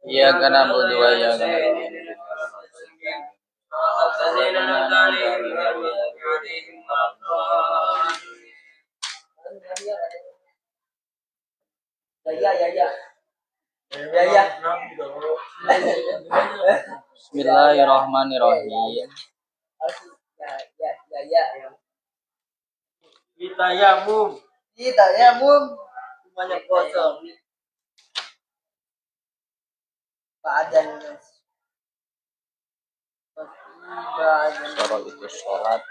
Iya karena berdua ya karena Bismillahirrahmanirrahim. Kita banyak kosong. Badan. Sholat itu sholat.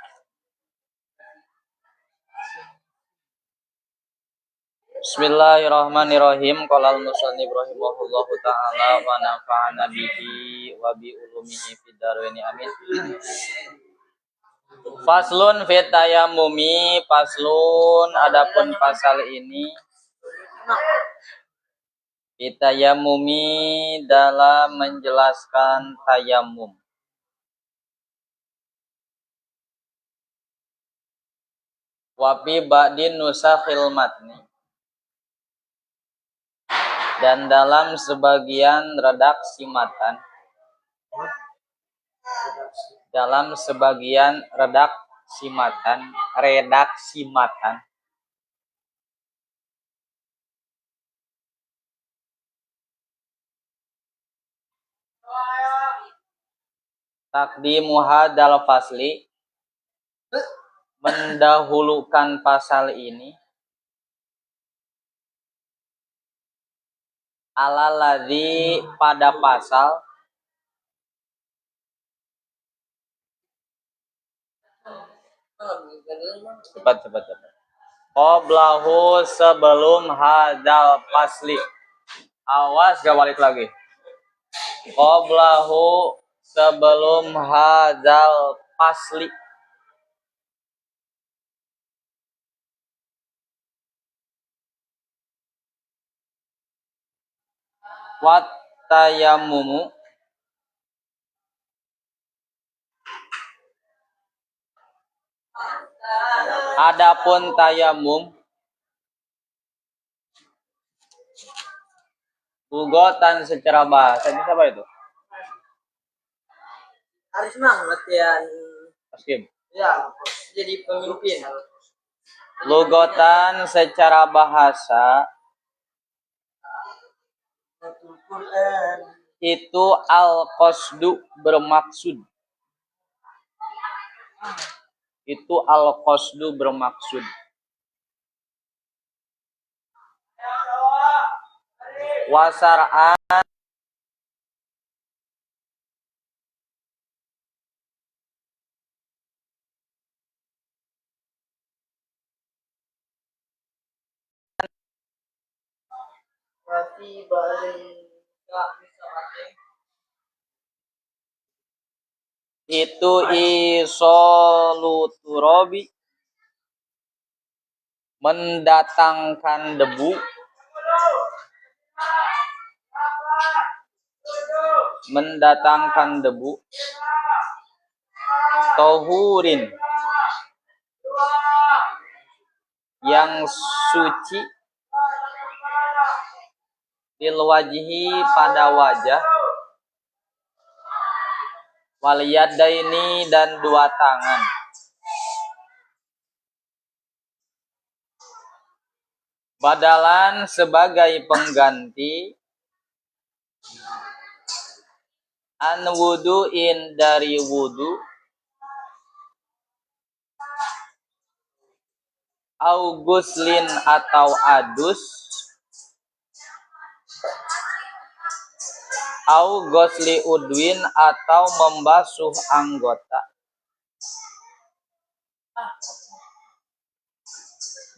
Bismillahirrahmanirrahim. Qala al-musannif rahimahullahu ta'ala wa nafa'ana bihi wa bi ulumihi fid dharain amin. Faslun fit tayammumi, faslun adapun pasal ini fit tayammumi dalam menjelaskan tayammum. Wa fi ba'din nusakhil matni, dan dalam sebagian redaksi matan, redaksi matan takdimu hadal fasli, mendahulukan pasal ini, ala ladzi pada pasal, cepat qablahu sebelum hadal fasli, awas gak balik lagi, qablahu sebelum hadal fasli, wat tayammumu, adapun tayamum, lugotan secara bahasa ini apa itu? Harus latihan Askim. ya, jadi pemimpin. Lugotan secara bahasa itu al-qasdu bermaksud. Itu al-qasdu bermaksud. Wasar'an itu isoluturabi, mendatangkan debu, tohurin yang suci, lil wajhi pada wajah, wal yadaini dan dua tangan, badalan sebagai pengganti, an wudu'in dari wudu, au guslin atau adus, au gosli udwin atau membasuh anggota,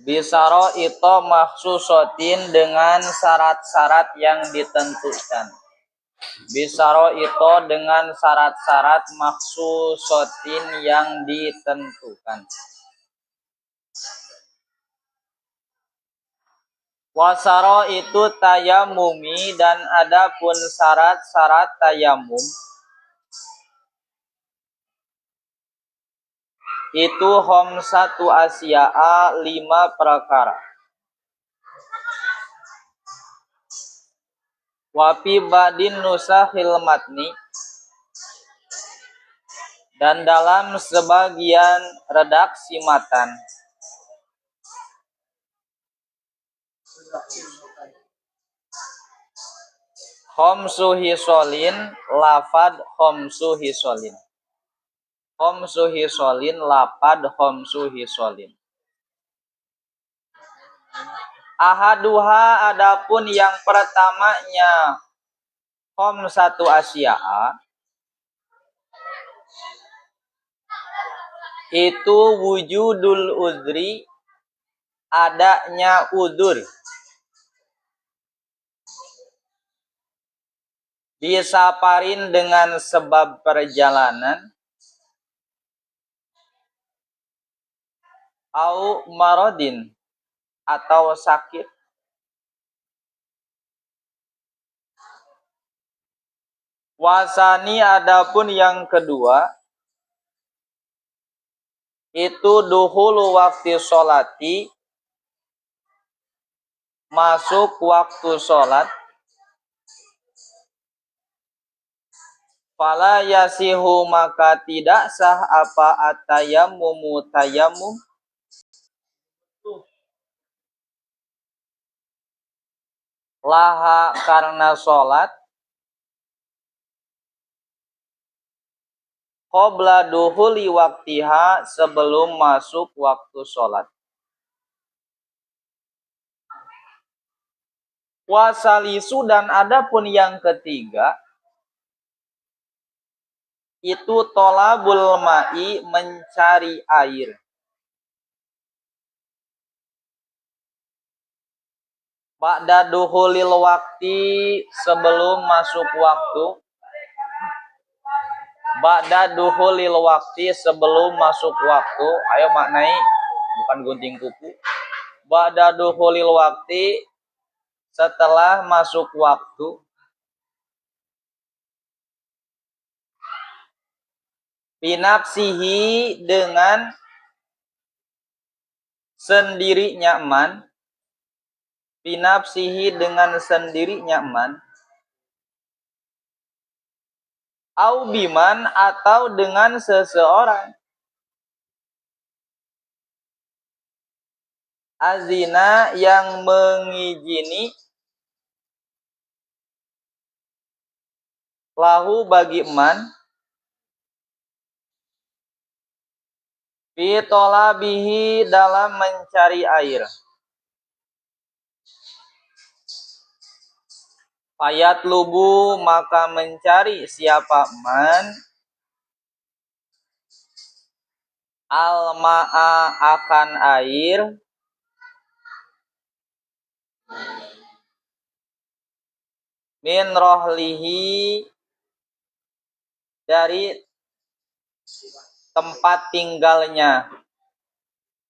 bisaro itu maksusotin dengan syarat-syarat yang ditentukan. Bisaro itu dengan syarat-syarat maksusotin yang ditentukan. Wasaro itu tayamumi, dan adapun syarat-syarat tayamum itu khamsatu asya'a, 5 perkara. Wa fi ba'din nusakhil matni, dan dalam sebagian redaksi matan, khamsu hisolin lafad khamsu hisolin. Khamsu hisolin lapad khamsu hisolin. Ahaduha, adapun yang pertamanya khamsatu asya'a, itu wujudul udri, adanya udur, disaparin dengan sebab perjalanan, au marodin atau sakit, wasani, adapun yang kedua itu duhulu waktu sholati, masuk waktu sholat, fala yasihu, maka tidak sah apa atayamumu tayamum, laha karena sholat, qabla duhuli waktiha, sebelum masuk waktu sholat. Wasalisu, dan adapun yang ketiga itu tolabul ma'i, mencari air. Ba'da duhulil wakti, sebelum masuk waktu. Ba'da duhulil wakti, sebelum masuk waktu. Ayo maknai, bukan gunting kuku. Ba'da duhulil wakti, setelah masuk waktu. Binafsihi, dengan sendiri nyaman. Binafsihi, dengan sendiri nyaman. Au biman, atau dengan seseorang. Azina, yang mengizini, lahu bagi man, fi tolabihi, dalam mencari air. Fayat lubu, maka mencari siapa man, al-ma'a, akan air, min rohlihi, dari tempat tinggalnya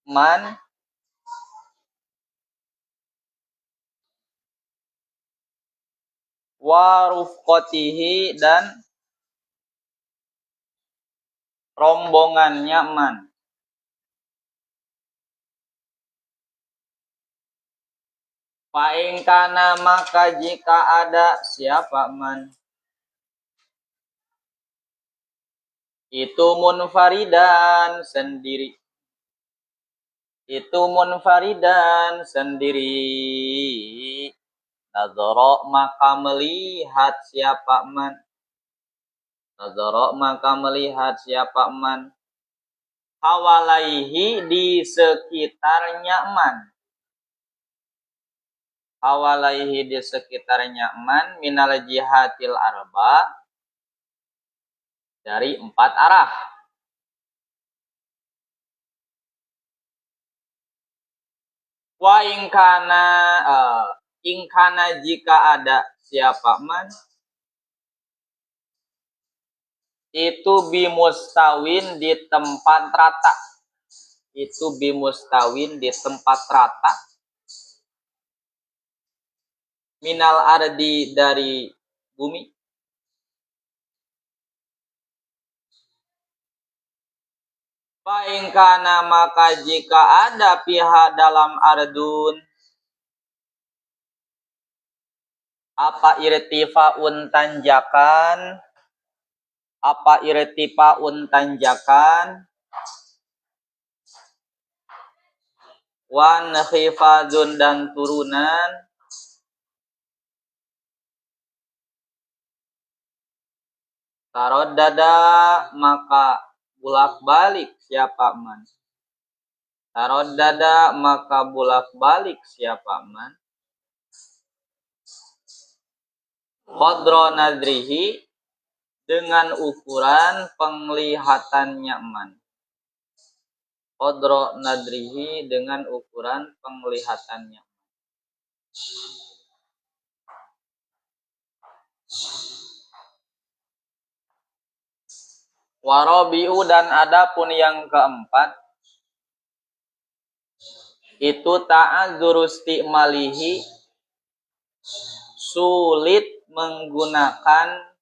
man, wa rufqatihi, dan rombongannya man. Fa'ingkana, maka jika ada siapa man, itu munfaridan, sendiri. Itu munfaridan, sendiri. Nazara, maka melihat siapa man. Nazara, maka melihat siapa man. Hawalaihi, di sekitarnya man. Hawalaihi, di sekitarnya man, minal jihatil arba, dari 4 arah. Wa ingkana, jika ada siapa man, itu bimustawin, di tempat rata. Itu bimustawin, di tempat rata. Minal ardi, dari bumi. Fa'ingkana, maka jika ada, pihak dalam ardun, Apa irtifaun tanjakan? Apa irtifaun tanjakan? Wan khifadun dan turunan. Taroddada maka bulak-balik siapa man. Taroddada maka bulak-balik siapa man. Qadra nadrihi dengan ukuran penglihatannya man. Qadra nadrihi dengan ukuran penglihatannya. Warabi'u dan adapun yang keempat itu ta'adzuru istimalihi sulit menggunakan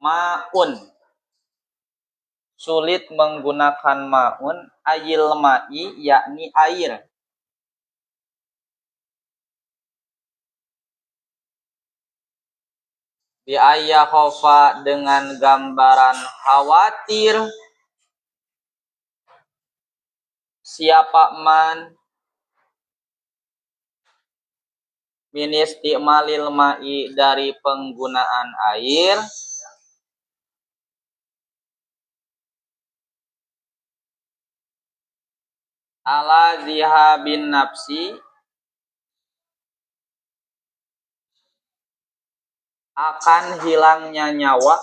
ma'un. Sulit menggunakan ma'un ayil ma'i yakni air. Bi ayya khofa dengan gambaran khawatir siapa man min istimalil ma'i dari penggunaan air ala zihabin nafsi akan hilangnya nyawa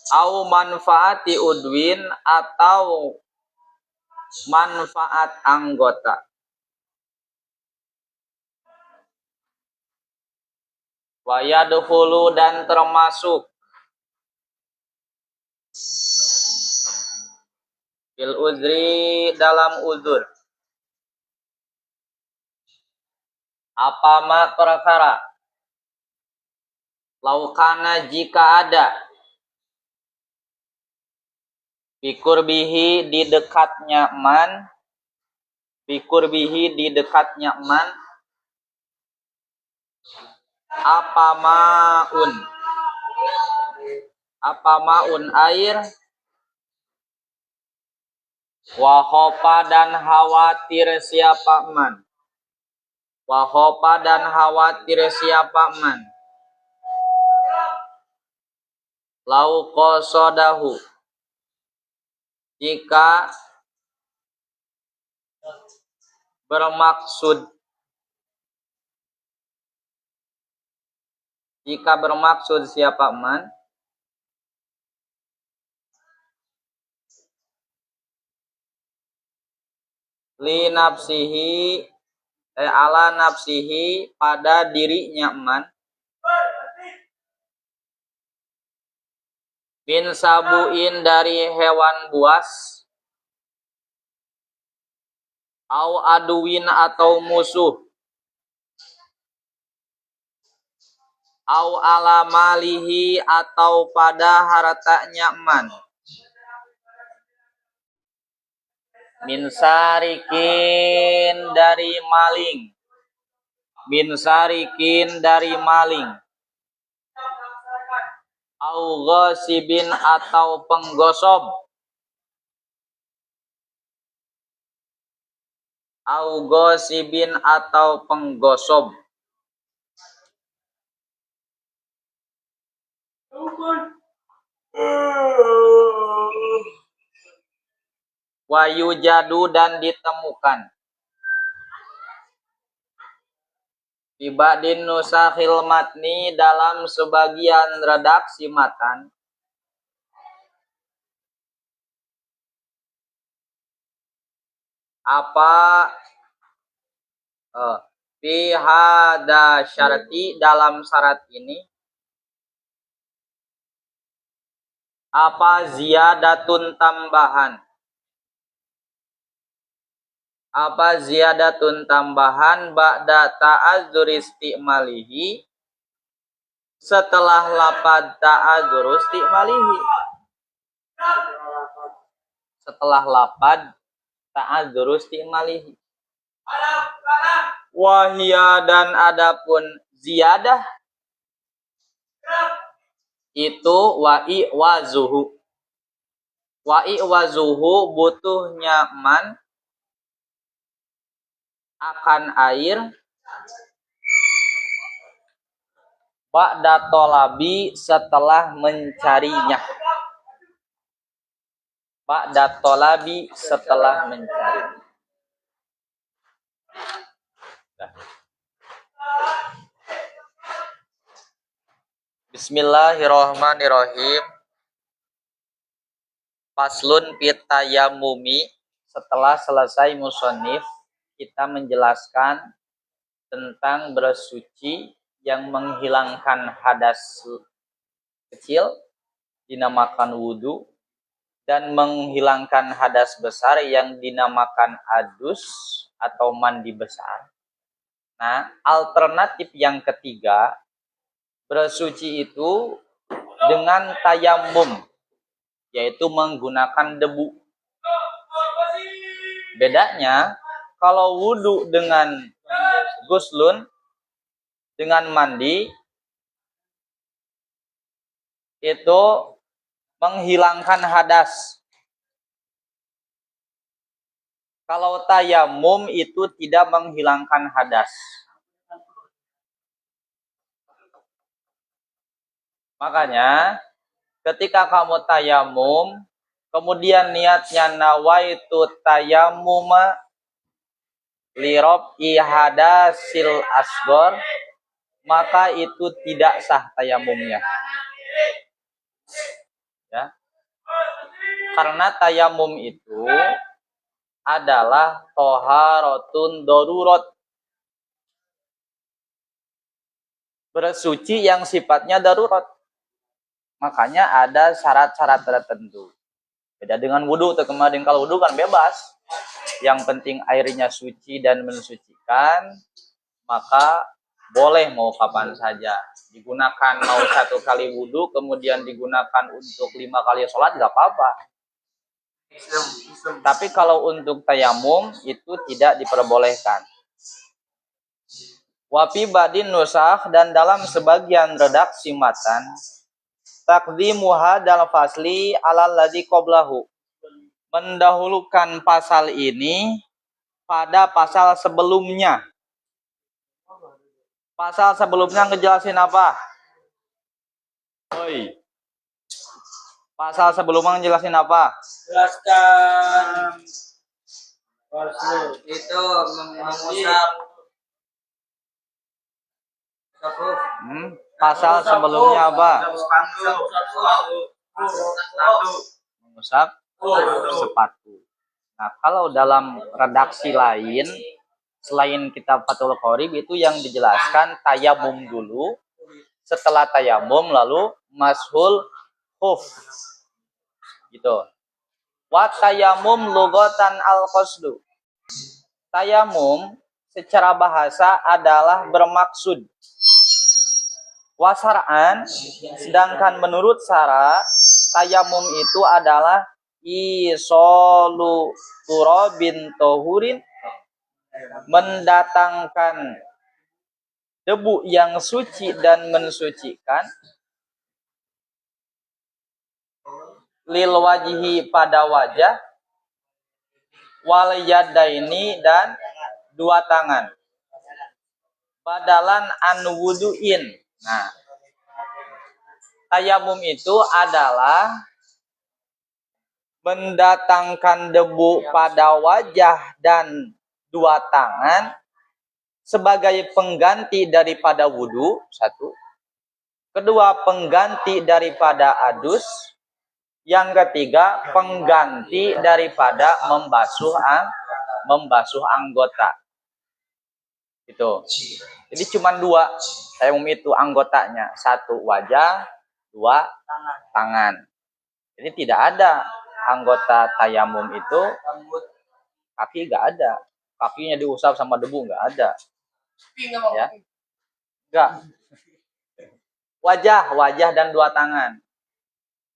au manfaati udwin atau manfaat anggota. Wa yadkhulu dan termasuk fil uzri dalam uzur. Apa ma perkara laukana jika ada bikurbihi di dekatnya man bikurbihi di dekatnya man apa maun air wa khofa dan khawatir siapa man wa khofa dan khawatir siapa man lau qasodahu jika bermaksud siapa man li nafsihi ala nafsihi pada dirinya man min sabuin dari hewan buas au aduwin atau musuh au ala malihi atau pada hartanya man min sarikin dari maling au ghasibin atau penggosob wayujadu dan ditemukan ibadin nusakhil matni dalam sebagian redaksi matan apa fi hada syarti dalam syarat ini apa ziyadatun tambahan ba'da ta'adzur istimalihi setelah lapad ta'adzur istimalihi Wahia dan adapun ziyadah itu wa'i wazuhu. Wa'i wazuhu butuhnya man akan air ba'da tolabi setelah mencarinya. Ba'da tolabi setelah mencari. Bismillahirrahmanirrahim. Faslun fit tayammumi. Setelah selesai musannif, kita menjelaskan tentang bersuci yang menghilangkan hadas kecil dinamakan wudu dan menghilangkan hadas besar yang dinamakan adus atau mandi besar. Nah, alternatif yang ketiga, bersuci itu dengan tayammum, yaitu menggunakan debu. Bedanya, kalau wudu dengan guslun, dengan mandi, itu menghilangkan hadas. Kalau tayamum itu tidak menghilangkan hadas. Makanya ketika kamu tayamum, kemudian niatnya nawaitu tayammuma lirab'i hadasil asghar, maka itu tidak sah tayamumnya. Ya. Karena tayamum itu adalah toharatun darurat. Bersuci yang sifatnya darurat. Makanya ada syarat-syarat tertentu. Beda dengan wudhu. Kemarin kalau wudhu kan bebas. Yang penting airnya suci dan mensucikan, maka boleh mau kapan saja. Digunakan mau 1 kali wudhu, kemudian digunakan untuk 5 kali sholat, nggak apa-apa. Tapi kalau untuk tayamum itu tidak diperbolehkan. Wafi badin nusakh, dan dalam sebagian redaksi matan, taqdimuha dal fasli alal ladzi qablahu, mendahulukan pasal ini pada pasal sebelumnya. Pasal sebelumnya ngejelasin apa? Oi. Pasal sebelumnya ngejelasin apa? Jelaskan itu mengusap Pasal sebelumnya apa? Mengusap sepatu. Nah, kalau dalam redaksi lain selain kitab Fathul Qorib itu yang dijelaskan tayamum dulu, setelah tayamum lalu mashul khuf. Gitu. Wa tayamum lugatan al-qasdu. Tayamum secara bahasa adalah bermaksud. Wasar'an, sedangkan menurut syara, tayamum itu adalah isolu turabin tohurin, mendatangkan debu yang suci dan mensucikan, lil wajihi pada wajah, wal yadaini dan 2 tangan, badalan an wudu'in. Nah, tayamum itu adalah mendatangkan debu pada wajah dan 2 tangan sebagai pengganti daripada wudu, 1. Kedua, pengganti daripada adus. Yang ketiga, pengganti daripada membasuh anggota. Itu. Jadi cuma 2 tayamum itu anggotanya. 1 wajah, 2 tangan. Jadi tidak ada anggota tayamum itu kaki, nggak ada. Kakinya diusap sama debu, nggak ada. Ya, nggak. Wajah dan 2 tangan.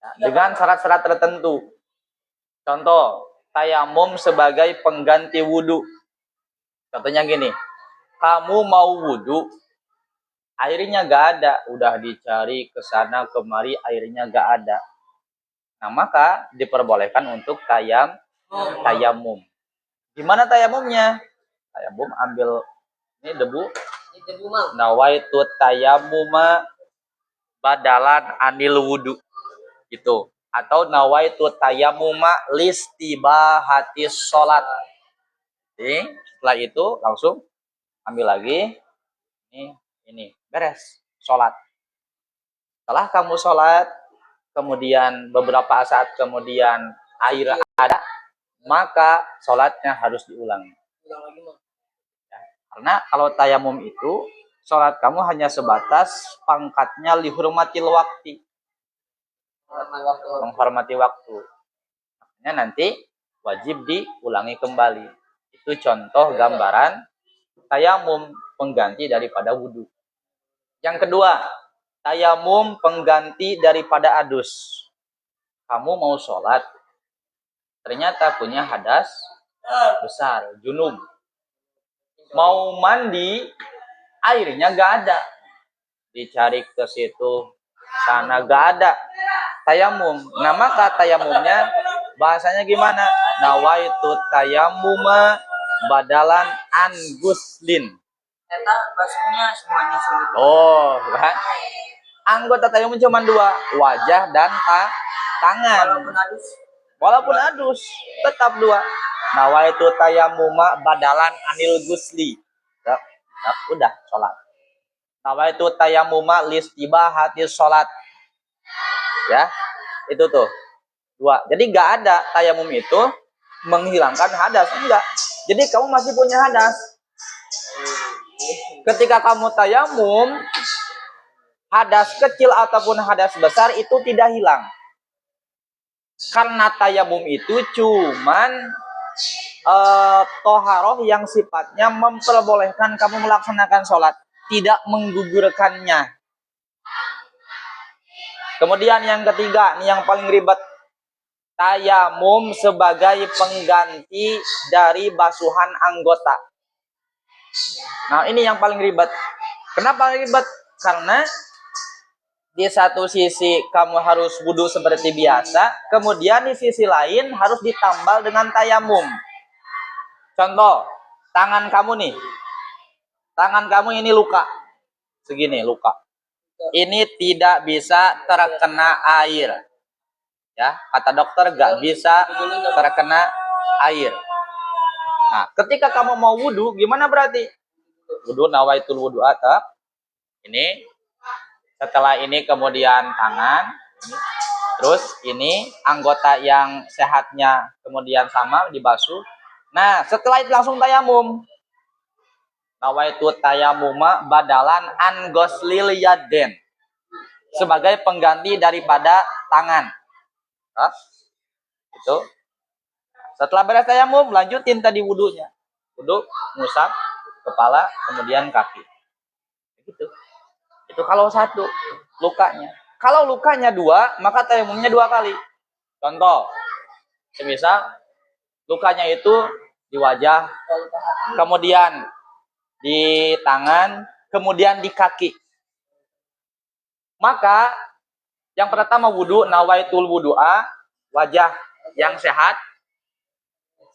Ya, dengan syarat-syarat tertentu. Contoh, tayamum sebagai pengganti wudu. Contohnya gini, kamu mau wudhu, airnya gak ada, udah dicari ke sana kemari, airnya gak ada. Nah, maka diperbolehkan untuk tayamum. Gimana tayamumnya? Tayamum ambil ini debu. Nawaitu tayamuma badalan anil wudu. Gitu. Atau nawaitu tayamuma listibahatis sholat. Jadi, setelah itu langsung ambil lagi. Ini beres. Sholat. Setelah kamu sholat, kemudian beberapa saat kemudian air ada, maka sholatnya harus diulangi. Karena kalau tayamum itu, sholat kamu hanya sebatas pangkatnya lihurmatil wakti. Menghormati waktu. Makanya nanti wajib diulangi kembali. Itu contoh gambaran tayamum pengganti daripada wudhu. Yang kedua, tayamum pengganti daripada adus. Kamu mau sholat, ternyata punya hadas besar, junub. Mau mandi, airnya gak ada. Dicari ke situ, sana gak ada. Tayamum. Nah, maka tayamumnya bahasanya gimana? Nawaitu tayamuma badalan an guslin. Eta basuhnya semuanya seluruh. Oh, kan? Anggota tayamum cuma dua, wajah dan tangan. Walaupun adus, tetap dua. Nawaitu tayamuma badalan anil gusli. Udah sholat. Nawaitu tayamuma listibahati sholat. Ya, itu tuh dua. Jadi gak ada tayamum itu menghilangkan hadas, enggak. Jadi kamu masih punya hadas. Ketika kamu tayamum, hadas kecil ataupun hadas besar itu tidak hilang. Karena tayamum itu cuman toharoh yang sifatnya memperbolehkan kamu melaksanakan sholat, tidak menggugurkannya. Kemudian yang ketiga, ini yang paling ribet. Tayamum sebagai pengganti dari basuhan anggota. Nah, ini yang paling ribet. Kenapa ribet? Karena di satu sisi kamu harus wudhu seperti biasa, kemudian di sisi lain harus ditambal dengan tayamum. Contoh, tangan kamu nih. Tangan kamu ini luka. Segini luka. Ini tidak bisa terkena air. Ya, kata dokter gak bisa terkena air. Nah, ketika kamu mau wudhu, gimana berarti? Wudhu nawaitul wudhu'ata. Ini. Setelah ini kemudian tangan. Terus ini anggota yang sehatnya kemudian sama dibasuh. Nah, setelah itu langsung tayamum. Nawaitu tayamuma badalan an goslil yaden. Sebagai pengganti daripada tangan. Hah? Itu. Setelah beres tayamum, lanjutin tadi wudhunya. Wudhu, ngusap kepala, kemudian kaki. Gitu. Itu kalau satu lukanya. Kalau lukanya dua, maka tayamumnya dua kali. Contoh, semisal lukanya itu di wajah, kemudian di tangan, kemudian di kaki. Maka yang pertama wudhu, nawaitul wudhu'a, wajah yang sehat.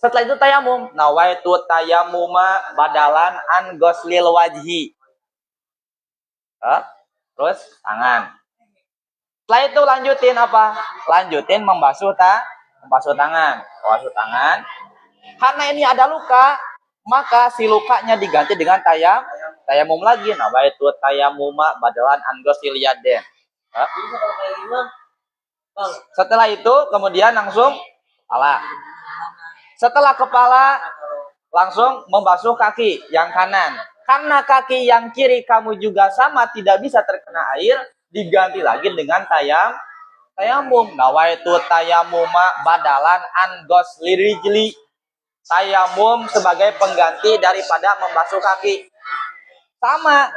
Setelah itu tayamum, nawaitu tayamuma badalan an goslil wajhi. Terus tangan. Setelah itu lanjutin apa? Lanjutin membasuh tangan. Membasuh tangan. Karena ini ada luka, maka si lukanya diganti dengan tayamum lagi. Nawaitu tayamuma badalan an goslil yaden. Setelah itu kemudian langsung kepala. Setelah kepala langsung membasuh kaki yang kanan. Karena kaki yang kiri kamu juga sama tidak bisa terkena air, diganti lagi dengan tayamum. Nawaitu tayamuma badalan an goslirijli. Tayamum sebagai pengganti daripada membasuh kaki. Sama.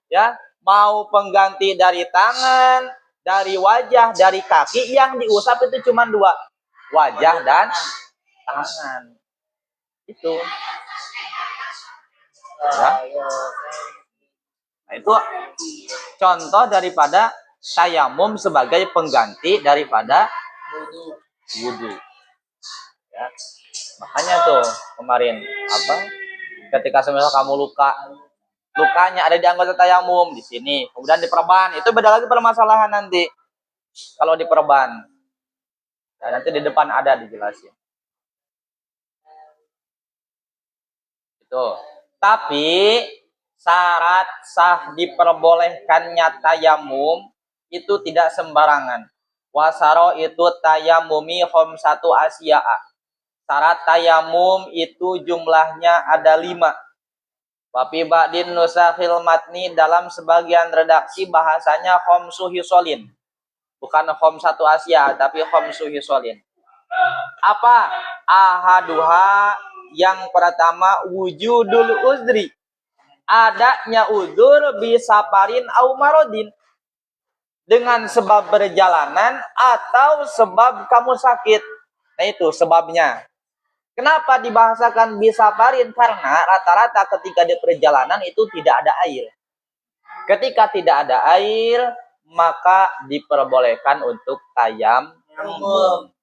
Ya, mau pengganti dari tangan, dari wajah, dari kaki, yang diusap itu cuma dua. Wajah dan tangan. Itu. Ya. Nah, itu contoh daripada tayamum sebagai pengganti daripada wudhu. Ya. Makanya tuh kemarin apa? Ketika semisal kamu lukanya ada di anggota tayamum di sini, kemudian diperban, itu beda lagi permasalahan nanti. Kalau diperban, ya, nanti di depan ada dijelasin. Itu. Tapi syarat sah diperbolehkannya tayamum itu tidak sembarangan. Wasaro itu tayamumi khamsatu asya'a. Syarat tayamum itu jumlahnya ada 5. Wafi ba'din nusakhil matni dalam sebagian redaksi bahasanya khamsu hisolin. Bukan khamsatu asya, tapi khamsu hisolin. Apa? Ahaduha yang pertama wujudul uzri. Adanya udzur bisa parin au marodin. Dengan sebab perjalanan atau sebab kamu sakit. Nah itu sebabnya. Kenapa dibahasakan bisa parin? Karena rata-rata ketika di perjalanan itu tidak ada air. Ketika tidak ada air, maka diperbolehkan untuk tayamum.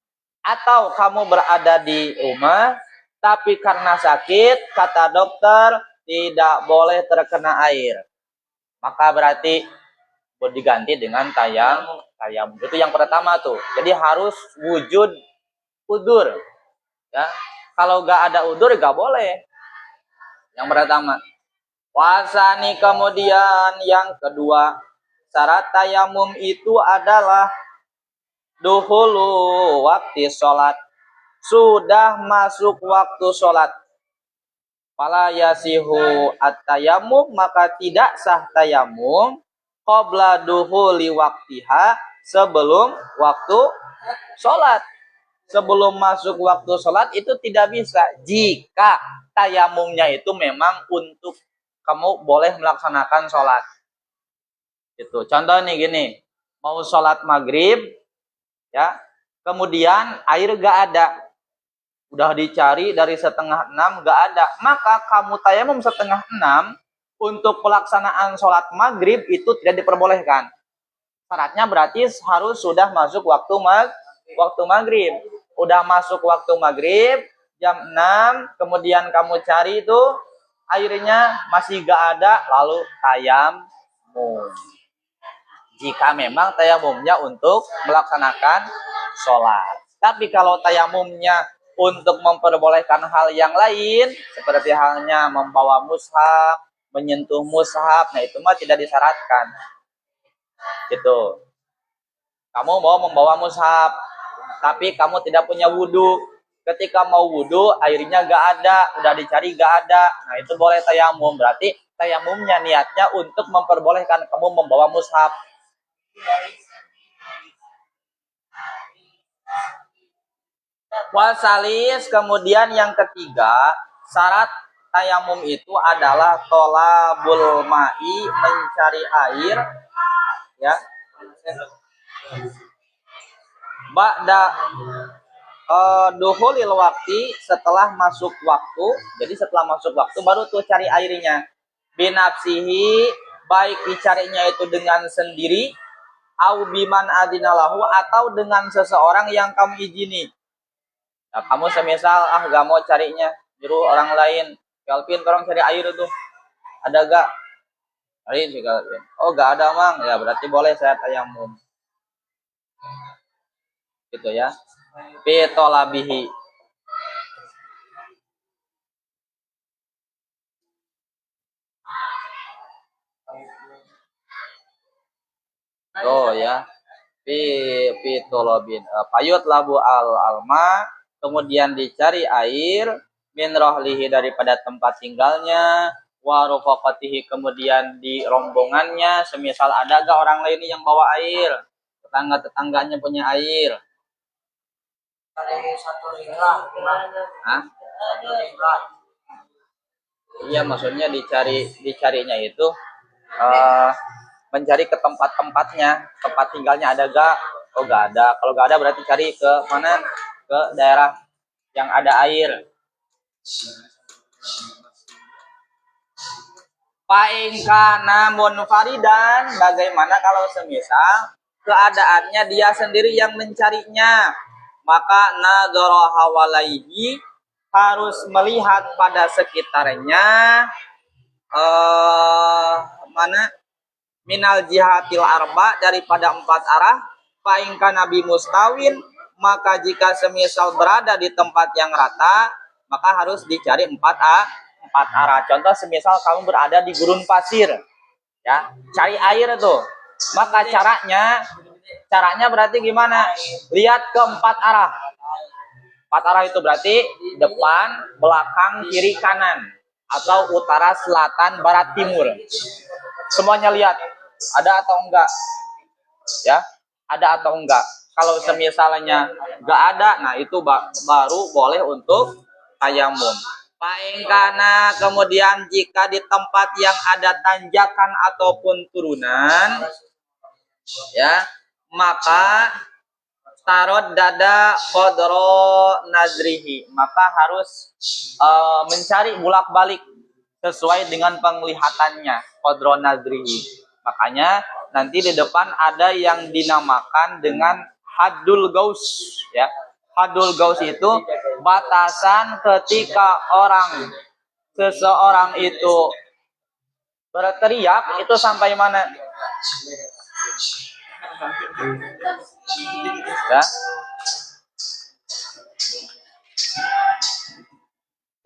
Atau kamu berada di rumah, tapi karena sakit, kata dokter, tidak boleh terkena air. Maka berarti diganti dengan tayamum. Itu yang pertama tuh. Jadi harus wujud udur. Ya. Kalau nggak ada udur, nggak boleh. Yang pertama. Wasani kemudian yang kedua. Syarat tayamum itu adalah duhulu waktu sholat. Sudah masuk waktu sholat. Fala yasihu at-tayamum, maka tidak sah tayamum qabla duhuli waktiha, sebelum waktu sholat. Sebelum masuk waktu sholat itu tidak bisa jika tayamumnya itu memang untuk kamu boleh melaksanakan sholat. Itu contoh nih gini, mau sholat maghrib, ya, kemudian air gak ada, udah dicari dari 5:30 gak ada, maka kamu tayamum 5:30 untuk pelaksanaan sholat maghrib itu tidak diperbolehkan. Syaratnya berarti harus sudah masuk waktu maghrib. Udah masuk waktu maghrib jam 6, kemudian kamu cari itu airnya masih gak ada, lalu tayamum. Jika memang tayamumnya untuk melaksanakan sholat. Tapi kalau tayamumnya untuk memperbolehkan hal yang lain, seperti halnya membawa mushaf, menyentuh mushaf, nah itu mah tidak disyaratkan. Gitu. Kamu mau membawa mushaf, tapi kamu tidak punya wudhu. Ketika mau wudhu, airnya gak ada, udah dicari gak ada. Nah itu boleh tayamum. Berarti tayamumnya niatnya untuk memperbolehkan kamu membawa mushaf. Wasalis, kemudian yang ketiga, syarat tayamum itu adalah tolabul ma'i, mencari air, ya. Ba'da duhulil waktu, setelah masuk waktu. Jadi setelah masuk waktu baru tuh cari airnya. Binafsihi, baik dicarinya itu dengan sendiri, au biman adinalahu, atau dengan seseorang yang kamu izini. Nah, kamu semisal gak mau carinya, nyuruh orang lain, Kelvin tolong cari air tuh, ada gak? Cari si Kelvin. Oh gak ada mang, ya berarti boleh saya tayamum. Gitu ya. Pitolabihi. Oh ya. Pitolabin. Payut labu alma, kemudian dicari air min rohlihi, daripada tempat tinggalnya, warufaqatihi, kemudian di rombongannya, semisal ada gak orang lain yang bawa air, tetangga-tetangganya punya air. Hah? Iya, maksudnya dicarinya itu mencari ke tempat-tempatnya, tempat tinggalnya ada gak? Oh gak ada. Kalau gak ada berarti cari ke mana? Ke daerah yang ada air. Paingkana munfaridan, bagaimana kalau semisal keadaannya dia sendiri yang mencarinya, maka nadhara hawalaihi, harus melihat pada sekitarnya, mana minal jihatil arba, daripada 4 arah. Paingkana nabi mustawin, maka jika semisal berada di tempat yang rata, maka harus dicari 4 arah. Contoh semisal kamu berada di gurun pasir, ya, cari air tuh. Maka caranya berarti gimana? Lihat ke 4 arah. 4 arah itu berarti depan, belakang, kiri, kanan, atau utara, selatan, barat, timur. Semuanya lihat, ada atau enggak, ya, ada atau enggak. Kalau semisalnya enggak ada, nah itu baru boleh untuk tayamum. Paingkana, kemudian jika di tempat yang ada tanjakan ataupun turunan, ya, maka tarot dada kodro nazrihi, maka harus mencari bolak-balik sesuai dengan penglihatannya, kodro nazrihi. Makanya nanti di depan ada yang dinamakan dengan hadul gaus, ya. Hadul gaus itu batasan ketika seseorang itu berteriak itu sampai mana, ya.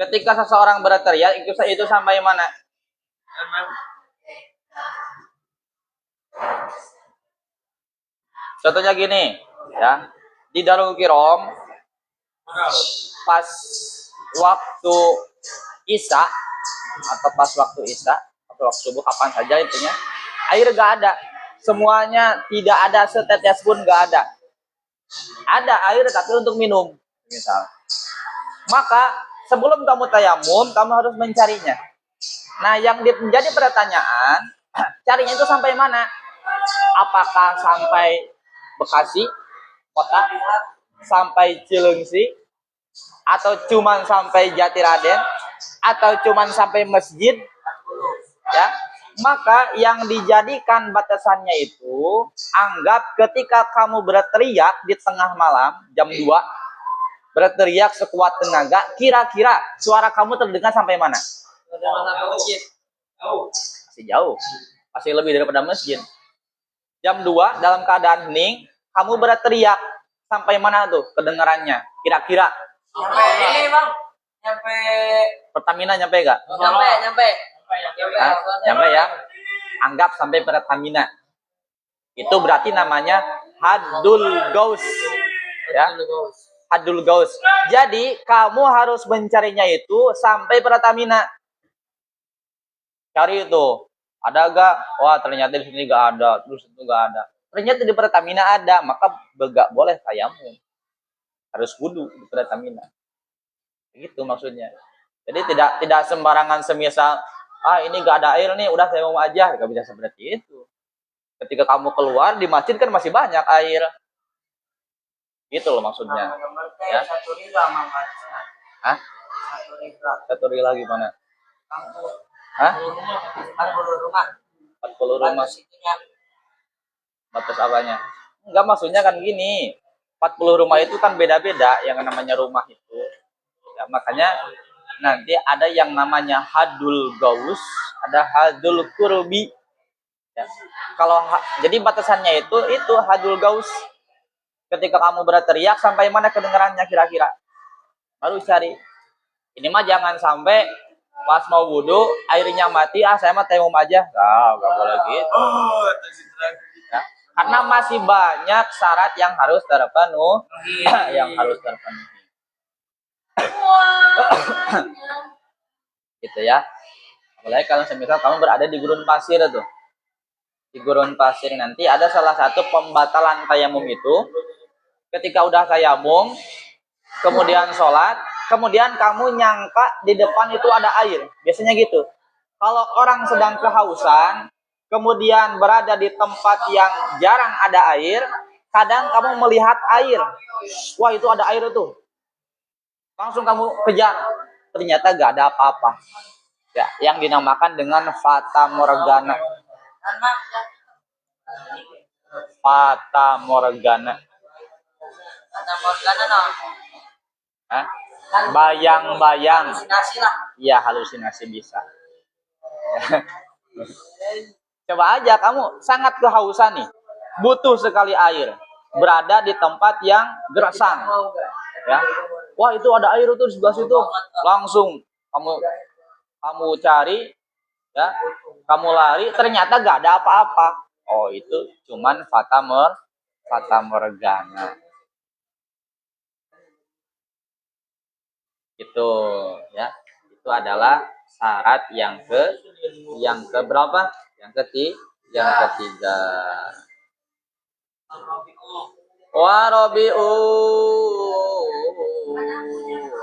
Ketika seseorang berteriak itu sampai mana? Contohnya gini, ya. Di Darul Kirom, pas waktu Isya atau pas waktu Isya atau waktu subuh, kapan saja intinya, air gak ada. Semuanya tidak ada, setetes pun gak ada. Ada air tapi untuk minum, misal. Maka sebelum kamu tayamum, kamu harus mencarinya. Nah, yang menjadi pertanyaan, carinya itu sampai mana? Apakah sampai Bekasi, kota, sampai Cileungsi, atau cuman sampai Jatiraden, atau cuman sampai masjid, ya? Maka yang dijadikan batasannya itu, anggap ketika kamu berteriak di tengah malam, jam 2, berteriak sekuat tenaga, kira-kira suara kamu terdengar sampai mana? Masih jauh, masih lebih daripada masjid. Jam 2 dalam keadaan hening, kamu berteriak sampai mana tuh kedengarannya? Kira-kira? Nyampe ini bang, nyampe Pertamina, nyampe gak? nyampe. Nyampe ya. Anggap sampai Pertamina. Itu berarti namanya hadul gaus, ya. Hadul gaus. Jadi kamu harus mencarinya itu sampai Pertamina. Cari itu, ada gak? Wah, ternyata di sini gak ada, terus itu gak ada. Ternyata di Pertamina ada, maka gak boleh tayamum. Harus wudu di Pertamina. Gitu maksudnya. Jadi tidak sembarangan semisal, ini gak ada air nih, udah tayamum aja. Gak bisa seperti itu. Ketika kamu keluar di masjid kan masih banyak air. Gitu loh maksudnya. Ya. Satu rila mama. Hah? Satu rila gimana? Hah? 40 rumah. 40 rumah. Batas apanya? Enggak, maksudnya kan gini. 40 rumah itu kan beda-beda yang namanya rumah itu. Ya, makanya nanti ada yang namanya hadul gaus, ada hadul kurbi. Ya. Jadi batasannya itu hadul gaus. Ketika kamu berteriak sampai mana kedengarannya kira-kira? Baru cari. Ini mah jangan sampai pas mau wudhu airnya mati, saya mah tayamum aja. Nggak boleh gitu. Ya. Karena masih banyak syarat yang harus terpenuhi. Gitu ya. Apalagi kalau semisal kamu berada di gurun pasir tuh. Di gurun pasir nanti ada salah satu pembatalan tayamum itu. Ketika udah tayamum, kemudian sholat, kemudian kamu nyangka di depan itu ada air. Biasanya gitu. Kalau orang sedang kehausan, kemudian berada di tempat yang jarang ada air, kadang kamu melihat air. Wah, itu ada air tuh. Langsung kamu kejar. Ternyata gak ada apa-apa. Ya, yang dinamakan dengan fata morgana. Fata morgana. Fata Morgana no. Hah? Bayang-bayang. Halusinasi lah. Iya, halusinasi bisa. Coba aja kamu sangat kehausan nih. Butuh sekali air. Berada di tempat yang gersang. Ya. Wah, itu ada air tuh di sebelah situ. Langsung kamu cari, ya. Kamu lari, ternyata gak ada apa-apa. Oh, itu cuman fata morgana. Itu ya. Itu adalah syarat yang keberapa? Yang ketiga. Warabi'u.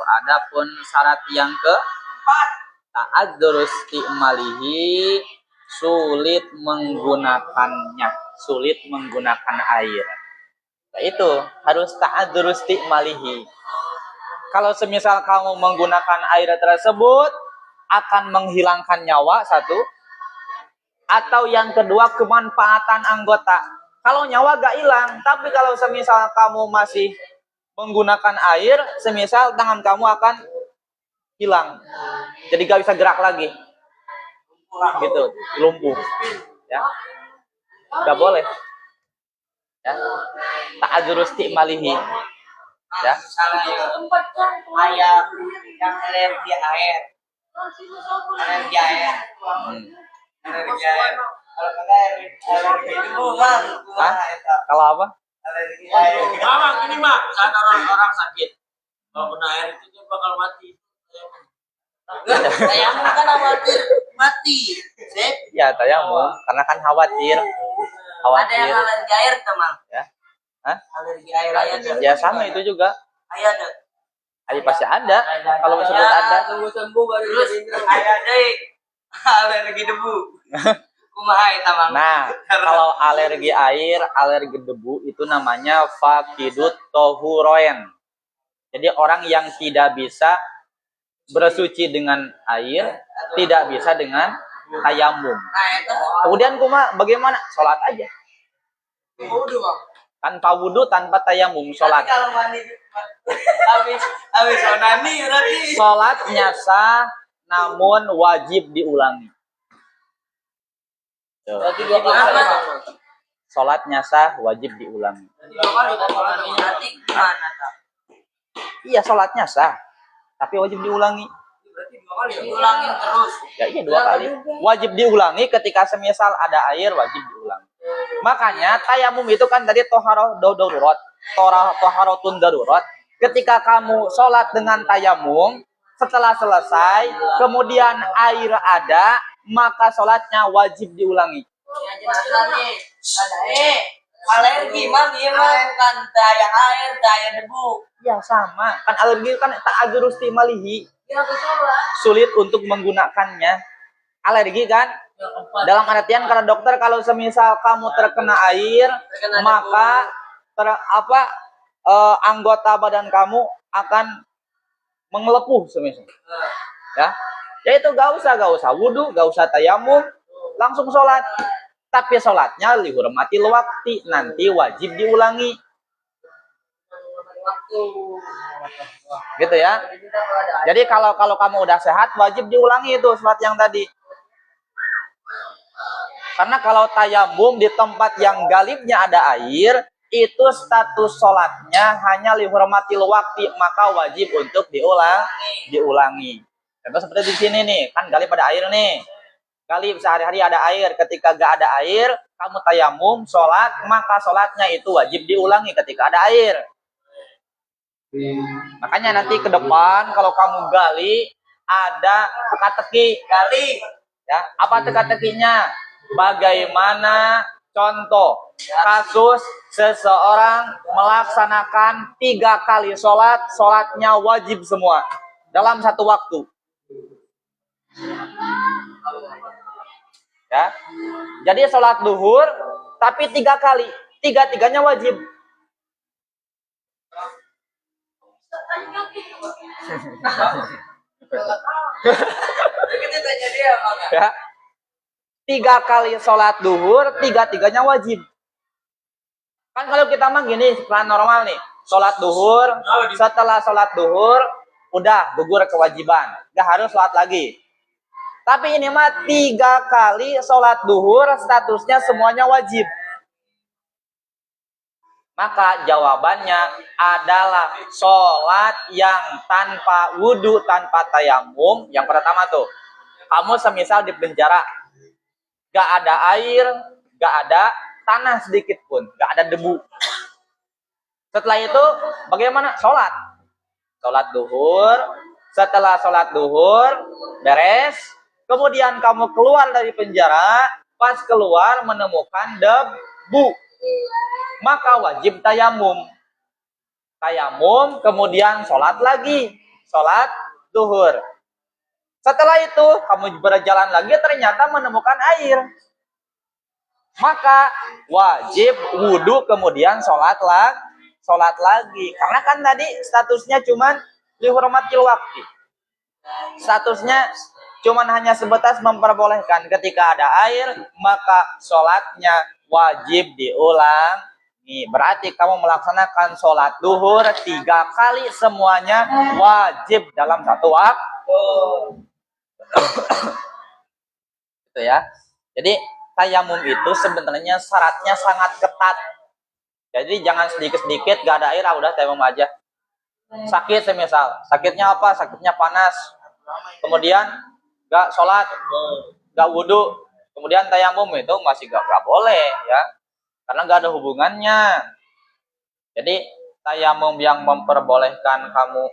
Adapun syarat yang keempat, ta'adzur istimalihi, sulit menggunakannya, sulit menggunakan air. Nah, itu harus ta'adzur istimalihi. Kalau semisal kamu menggunakan air tersebut akan menghilangkan nyawa satu, atau yang kedua kemanfaatan anggota. Kalau nyawa gak hilang, tapi kalau semisal kamu masih menggunakan air, semisal tangan kamu akan hilang, jadi gak bisa gerak lagi, gitu, lumpuh, ya, gak boleh, ya, ta'adzur istimalihi, ya. Ayam yang alergi air. Alergi air. Alergi air. Kalau kagak alergi debu, Bang. Kalau apa? Alergi air. Bang, ini mah saat orang sakit. Kalau kena air itu dia bakal mati. Tayamum kan khawatir mati. Sip. Ya, tayamum karena kan khawatir. Ada yang alergi air, teman. Ya. Hah? Alergi air ada. Ya sama itu juga. Air ada. Air pasti ada. Kalau disebut ada. Tunggu sembuh baru terus air ada. Alergi debu. Kumaha eta, Bang? Nah, kalau alergi air, alergi debu itu namanya fakidut tohuroen. Jadi orang yang tidak bisa bersuci dengan air, tidak bisa dengan tayamum. Nah, itu Kemudian bagaimana? Sholat aja. wudu, Bang. Tanpa wudu, tanpa tayamum, sholat. Tapi kalau mandi habis onani berarti Sholatnya sah, namun wajib diulangi. Tuh. berarti 2 kali. Sholatnya sah, wajib diulangi. Berarti gimana, tak? Iya, sholatnya sah, tapi wajib diulangi. Berarti 2 kali diulangin terus. Ya iya 2 kali. Wajib diulangi ketika semisal ada air, wajib diulangi. Makanya tayamum itu kan tadi toharoh darurat, toharotun darurat. Ketika kamu sholat dengan tayamum, setelah selesai, kemudian air ada, maka sholatnya wajib diulangi. Ya jenazah nih. Ada alergi, Mang, iya mah bukan daya air, daya debu. Ya sama, kan alergi kan ta'adzur istimalihi, Ya betul lah. sulit untuk menggunakannya. Alergi kan? Dalam artian karena dokter kalau semisal kamu terkena air, maka anggota badan kamu akan mengelepuh semisal. Ya itu gak usah wudu, gak usah tayamum, langsung sholat. Tapi sholatnya lihurmati waktu, nanti wajib diulangi. Gitu ya. Jadi kalau kamu udah sehat, wajib diulangi itu sholat yang tadi. Karena kalau tayamum di tempat yang galibnya ada air, itu status sholatnya hanya lihurmatil waktu, maka wajib untuk diulangi. Contoh seperti di sini nih, kan galib ada air nih. Galib sehari-hari ada air. Ketika gak ada air, kamu tayamum, sholat, maka sholatnya itu wajib diulangi ketika ada air. Makanya nanti ke depan kalau kamu gali, ada teka-teki gali. Ya, apa teka-tekinya? Bagaimana contoh kasus seseorang melaksanakan 3 kali sholat, sholatnya wajib semua dalam satu waktu. Ya, jadi sholat duhur tapi 3 kali, 3-tiganya wajib. Kita tanya dia maka. Ya. 3 kali sholat duhur, 3-tiganya wajib. Kan kalau kita mah gini, plan normal nih. Sholat duhur, setelah sholat duhur, udah gugur kewajiban. Gak harus sholat lagi. Tapi ini mah 3 kali sholat duhur, statusnya semuanya wajib. Maka jawabannya adalah sholat yang tanpa wudhu, tanpa tayamum. Yang pertama tuh, kamu semisal di penjara, gak ada air, gak ada tanah sedikit pun, gak ada debu. Setelah itu bagaimana? Sholat. Sholat duhur. Setelah sholat duhur, beres. Kemudian kamu keluar dari penjara. Pas keluar menemukan debu. Maka wajib tayamum. Tayamum, kemudian sholat lagi. Sholat duhur. Setelah itu, kamu berjalan lagi ternyata menemukan air. Maka wajib wudhu kemudian sholat lagi. Karena kan tadi statusnya cuman lihurmatil waqti. Statusnya cuman hanya sebatas memperbolehkan. Ketika ada air, maka sholatnya wajib diulang. Nih, berarti kamu melaksanakan sholat duhur 3 kali semuanya wajib dalam satu waktu. Itu ya. Jadi tayamum itu sebenarnya syaratnya sangat ketat. Jadi jangan sedikit-sedikit gak ada air, udah tayamum aja. Sakit semisal, sakitnya apa? Sakitnya panas. Kemudian gak sholat, gak wudhu, kemudian tayamum itu masih gak boleh ya. Karena gak ada hubungannya. Jadi tayamum yang memperbolehkan kamu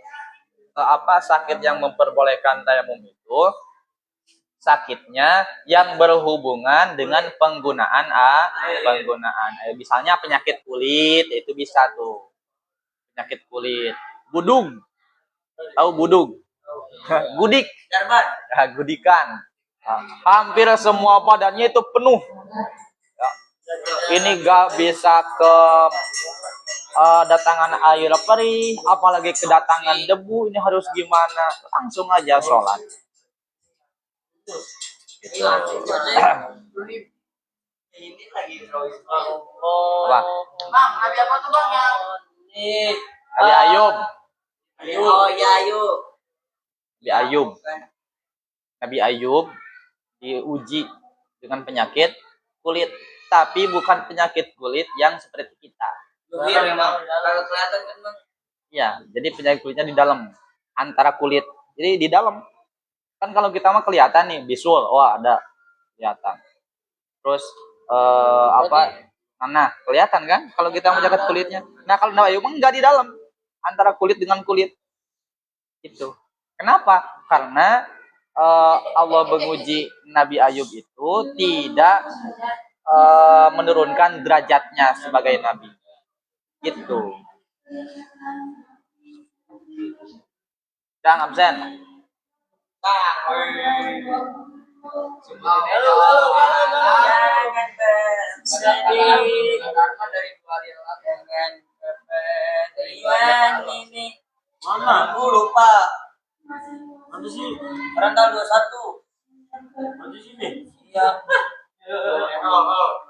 sakit yang memperbolehkan tayamum itu sakitnya yang berhubungan dengan penggunaan air. Misalnya penyakit kulit itu bisa tuh. Penyakit kulit. Budung. Tahu budung? Gudik. Gudikan. Hampir semua badannya itu penuh. Ya. Ini gak bisa ke datangan air perih, apalagi kedatangan debu, ini harus gimana? Langsung aja sholat. Ini lagi terus. Apa? Bang, nabi apa tuh bang yang? Nabi Ayub. Oh ya Ayub. Nabi Ayub. Nabi Ayub diuji dengan penyakit kulit, tapi bukan penyakit kulit yang seperti kita. Memang kalau kelihatan kan bang. Iya, jadi penyakit kulitnya di dalam, antara kulit. Jadi di dalam. Kan kalau kita mah kelihatan nih, bisul, wah ada kelihatan. Terus nah kelihatan kan kalau kita menjaga kulitnya. Nah kalau Nabi Ayub enggak di dalam, antara kulit dengan kulit. Itu. Kenapa? Karena Allah menguji Nabi Ayub itu tidak menurunkan derajatnya sebagai nabi. Gitu. Jangan absen. Mana? Aku lupa. Mana sih? Orang tanggal 21. Mana sini? Iya. Oh.